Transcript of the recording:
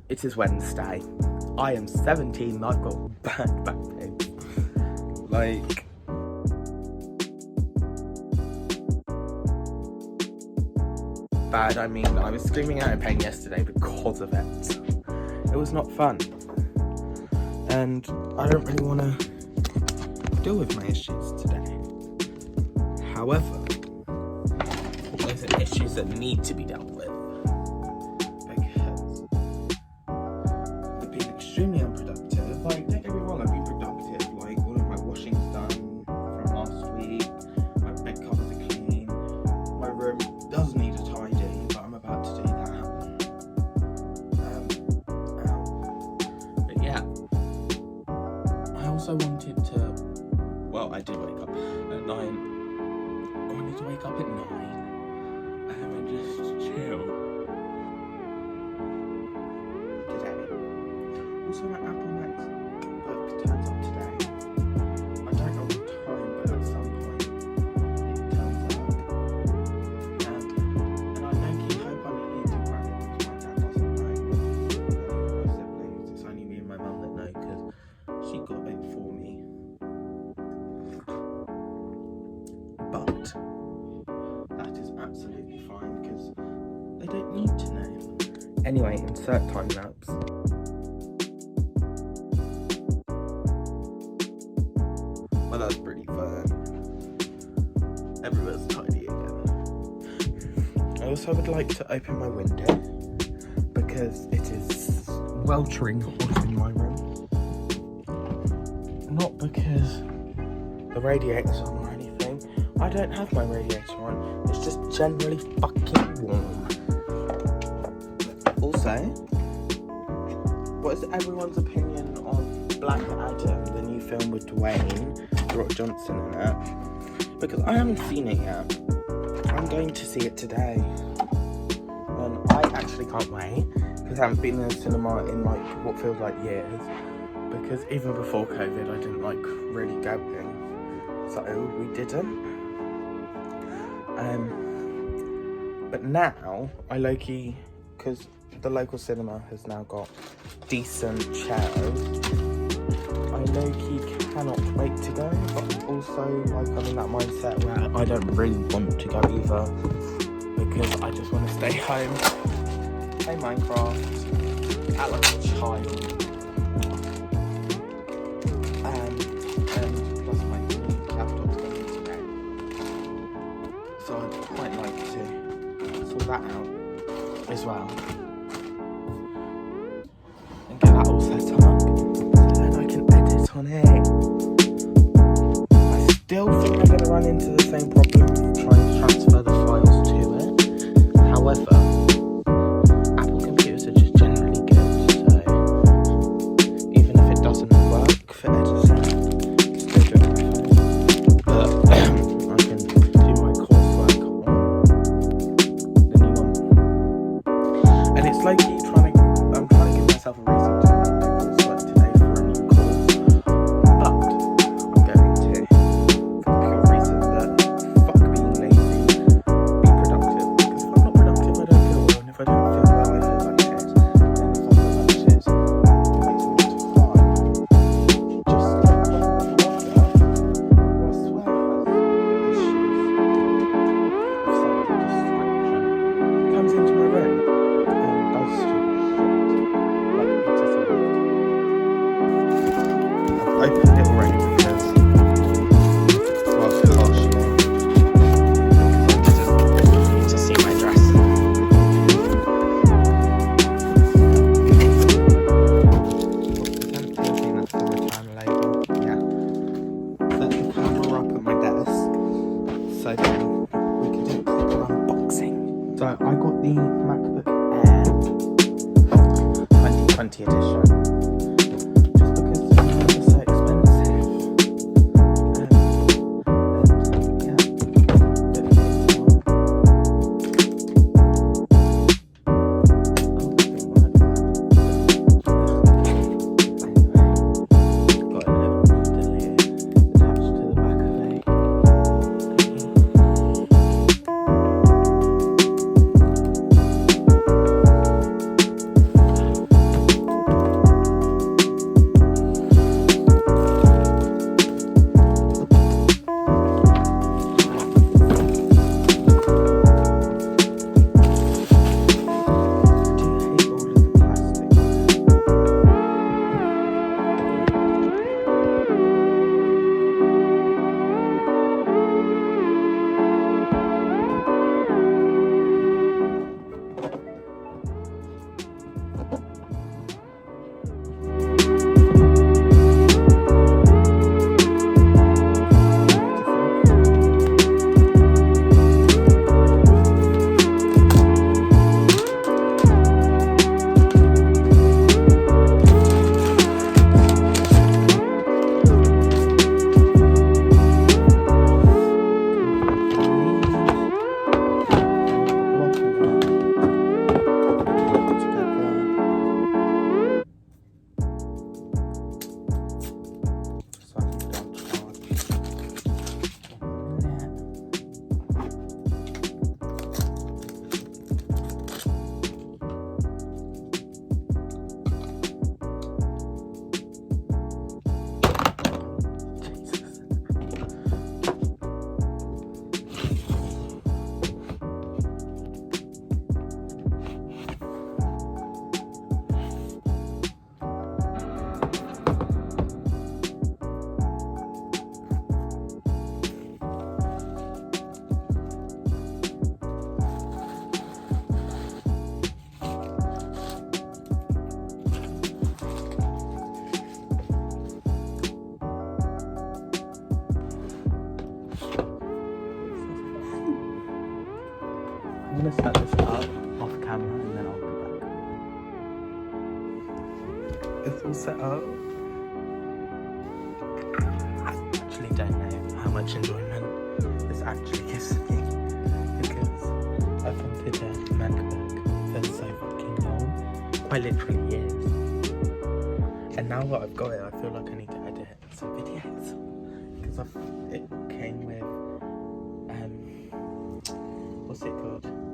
It is Wednesday. I am 17 and I've got bad back pain. Bad, I mean, I was screaming out in pain yesterday because of it. It was not fun. And I don't really want to deal with my issues today. However, those are issues that need to be dealt with. Because I've been extremely unproductive. Don't get me wrong, I've been productive. All of my washing's done from last week. My bed covers are clean. My room does need a tidy, but I'm about to do that. But yeah, I also wanted to. Well, I did wake up at 9. I wanted to wake up at 9 and just chill today. Also, my Apple Macbook turns up today. I don't know what time, but at some point it turns up. And I low-key hope I'm here to grab it because my dad doesn't know. Any of my siblings, it's only me and my mum that know because she got it for me. But that is absolutely fine because they don't need to know. Anyway, insert time lapse. Well, that's pretty fun. Everywhere's tidy again. I also would like to open my window because it is weltering hot in my room. Not because the radiator's on or anything. I don't have my radiator on. It's just generally fucking warm. Also, what is everyone's opinion on Black Adam, the new film with Dwayne The Rock Johnson in it? Because I haven't seen it yet. I'm going to see it today. And I actually can't wait because I haven't been in the cinema in what feels like years. Because even before COVID, I didn't really going. So we didn't. But now I low-key, because the local cinema has now got decent chairs, I low-key cannot wait to go, but also I'm in that mindset where I don't really want to go either because I just want to stay home, play Minecraft, act like a child, and plus my laptop's going today, so I'd quite like to sort that out as well and get that all set up so then I can edit on it. I still think I'm going to run into the same problem trying to transfer the files to it. However, Apple computers are just generally good, so even if it doesn't work for editing, still do it on my phone. But I can do my coursework on the new one. And it's I'm trying to give myself a reason to do coursework today for a new course. But I'm going to, for the pure reason that fuck being lazy, be productive. Because if I'm not productive, I don't feel well. And if I don't feel well, I feel like shit. And if I feel like shit, it makes me want to fly. Just like my mother, who I swear has issues of some description, comes into my room and does stupid shit. Like pizza salad. I've opened it already because, well, it's harsh, because I didn't need to see my dress. I think that's the return label. Yeah. Set the camera up at my desk so then we can do a proper unboxing. So I got the MacBook Air 2020 edition just because they're so expensive. And yeah, bit of ASMR. Got a little needle here attached to the back of a gonna set this up off camera and then I'll be back. It's all set up. I actually don't know how much enjoyment this actually gives me because I've wanted a Macbook for so fucking long. Quite literally years. And now that I've got it, I feel like I need to edit some videos because it came with what's it called?